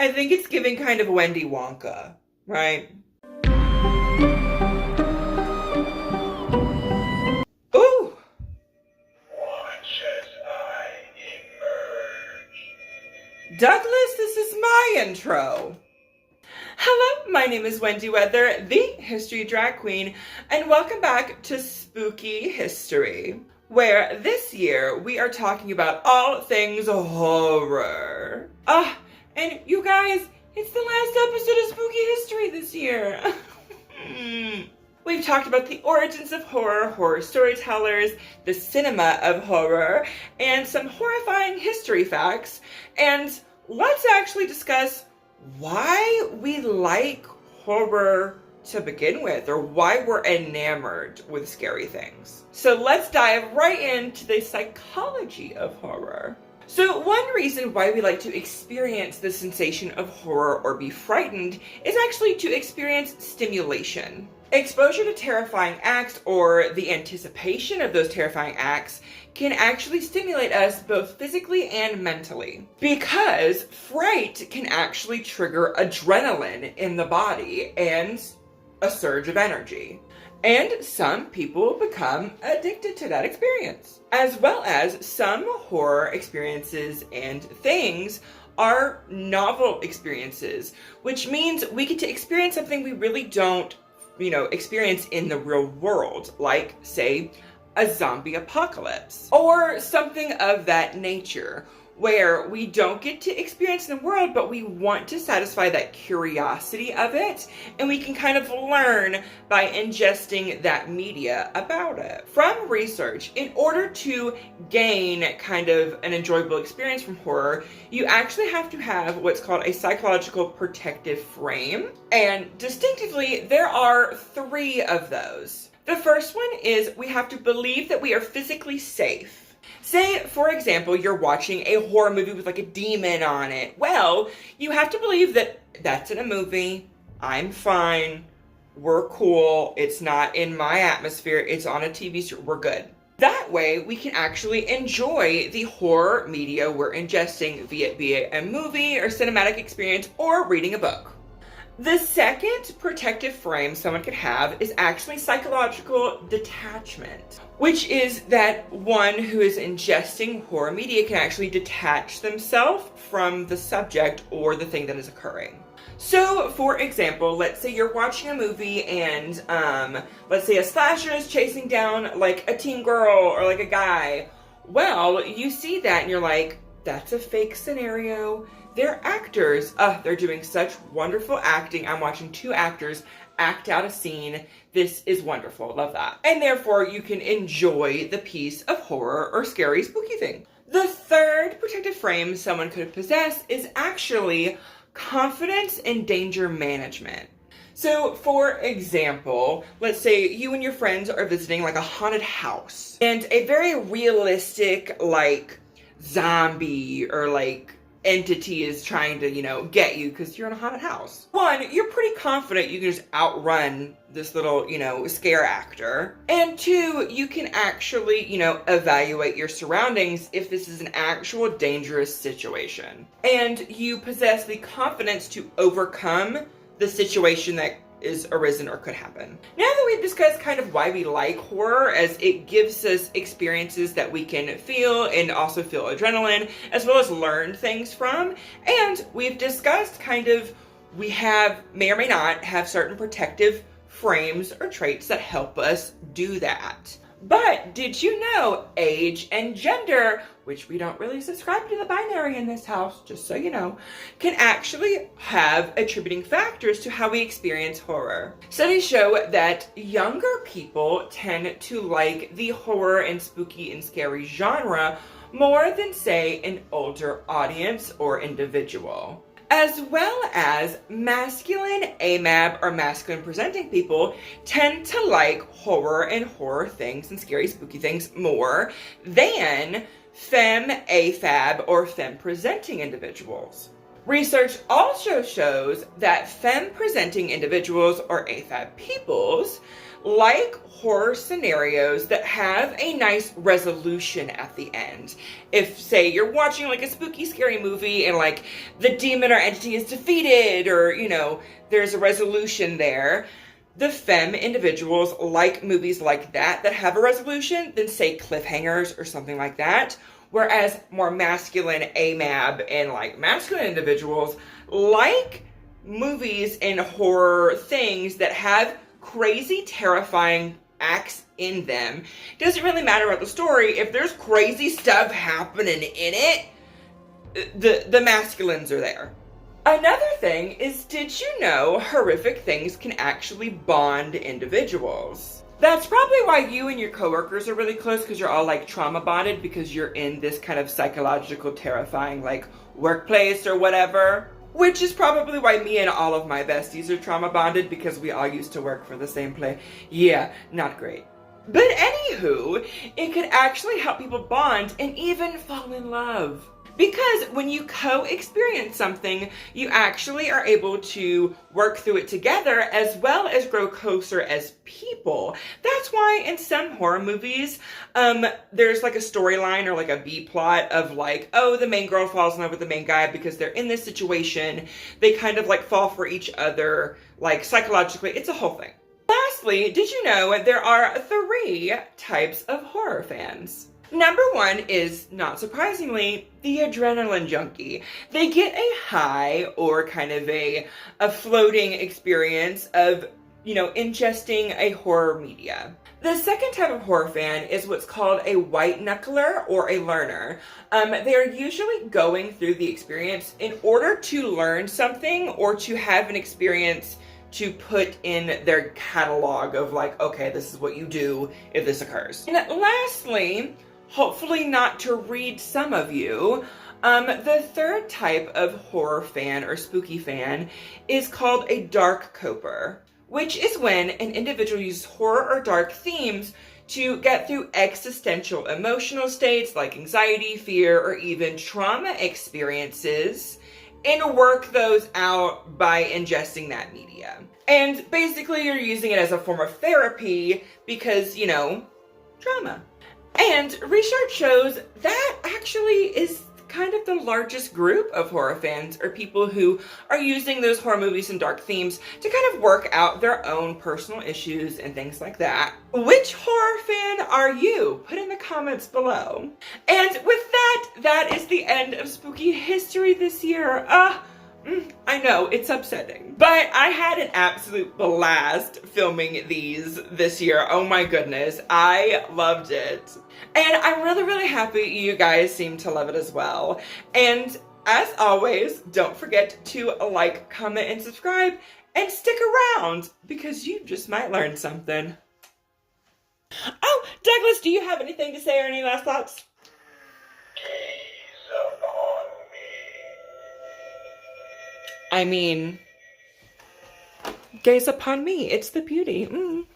I think it's giving kind of Wendy Wonka, right? Ooh! Watch as I emerge. Douglas, this is my intro. Hello, my name is Wendy Weather, the History Drag Queen, and welcome back to Spooky History, where this year we are talking about all things horror. And you guys, it's the last episode of Spooky History this year. We've talked about the origins of horror, horror storytellers, the cinema of horror, and some horrifying history facts. And let's actually discuss why we like horror to begin with, or why we're enamored with scary things. So let's dive right into the psychology of horror. So one reason why we like to experience the sensation of horror or be frightened is actually to experience stimulation. Exposure to terrifying acts or the anticipation of those terrifying acts can actually stimulate us both physically and mentally. Because fright can actually trigger adrenaline in the body and a surge of energy. And some people become addicted to that experience. As well as some horror experiences and things are novel experiences, which means we get to experience something we really don't experience in the real world, like, say, a zombie apocalypse, or something of that nature, where we don't get to experience in the world, but we want to satisfy that curiosity of it, and we can kind of learn by ingesting that media about it. From research, in order to gain kind of an enjoyable experience from horror, you actually have to have what's called a psychological protective frame, and distinctively, there are 3 of those. The first one is we have to believe that we are physically safe. Say, for example, you're watching a horror movie with like a demon on it. Well, you have to believe that that's in a movie, I'm fine, we're cool, it's not in my atmosphere, it's on a TV show, we're good. That way, we can actually enjoy the horror media we're ingesting, be it a movie or cinematic experience or reading a book. The second protective frame someone could have is actually psychological detachment, which is that one who is ingesting horror media can actually detach themselves from the subject or the thing that is occurring. So, for example, let's say you're watching a movie and, let's say a slasher is chasing down, like, a teen girl or, like, a guy. Well, you see that and you're like, that's a fake scenario. They're actors. They're doing such wonderful acting. I'm watching 2 actors act out a scene. This is wonderful. Love that. And therefore, you can enjoy the piece of horror or scary, spooky thing. The third protective frame someone could possess is actually confidence and danger management. So, for example, let's say you and your friends are visiting like a haunted house, and a very realistic, like, zombie or like entity is trying to, get you because you're in a haunted house. 1, you're pretty confident you can just outrun this little, scare actor. And 2, you can actually, evaluate your surroundings if this is an actual dangerous situation. And you possess the confidence to overcome the situation that is arisen or could happen. Now that we've discussed kind of why we like horror, as it gives us experiences that we can feel and also feel adrenaline, as well as learn things from, and we've discussed kind of we may or may not have certain protective frames or traits that help us do that. But did you know age and gender, which we don't really subscribe to the binary in this house, just so you know, can actually have attributing factors to how we experience horror. Studies show that younger people tend to like the horror and spooky and scary genre more than, say, an older audience or individual. As well as masculine AMAB or masculine presenting people tend to like horror and horror things and scary spooky things more than femme AFAB or femme presenting individuals. Research also shows that femme presenting individuals or AFAB peoples like horror scenarios that have a nice resolution at the end. If, say, you're watching like a spooky, scary movie and like the demon or entity is defeated, or, you know, there's a resolution there, the femme individuals like movies like that have a resolution than, say, cliffhangers or something like that. Whereas more masculine AMAB and like masculine individuals like movies and horror things that have crazy, terrifying acts in them. It doesn't really matter about the story. If there's crazy stuff happening in it, the masculines are there. Another thing is, did you know horrific things can actually bond individuals? That's probably why you and your coworkers are really close, because you're all like trauma bonded because you're in this kind of psychological, terrifying like workplace or whatever. Which is probably why me and all of my besties are trauma bonded, because we all used to work for the same place. Yeah, not great. But anywho, it could actually help people bond and even fall in love. Because when you co-experience something, you actually are able to work through it together as well as grow closer as people. That's why in some horror movies, there's like a storyline or like a B plot of like, oh, the main girl falls in love with the main guy because they're in this situation. They kind of like fall for each other, like psychologically. It's a whole thing. Lastly, did you know there are 3 types of horror fans? Number 1 is, not surprisingly, the adrenaline junkie. They get a high or kind of a floating experience of, you know, ingesting a horror media. The second type of horror fan is what's called a white knuckler or a learner. They're usually going through the experience in order to learn something or to have an experience to put in their catalog of like, okay, this is what you do if this occurs. And lastly, hopefully not to read some of you, the third type of horror fan or spooky fan is called a dark coper, which is when an individual uses horror or dark themes to get through existential emotional states like anxiety, fear, or even trauma experiences and work those out by ingesting that media. And basically you're using it as a form of therapy because, you know, trauma. And research shows that actually is kind of the largest group of horror fans are people who are using those horror movies and dark themes to kind of work out their own personal issues and things like that. Which horror fan are you? Put in the comments below. And with that, that is the end of spooky history this year. I know, it's upsetting. But I had an absolute blast filming these this year. Oh my goodness, I loved it. And I'm really, really happy you guys seem to love it as well. And as always, don't forget to like, comment, and subscribe, and stick around because you just might learn something. Oh, Douglas, do you have anything to say or any last thoughts? Gaze upon me. I mean, gaze upon me. It's the beauty.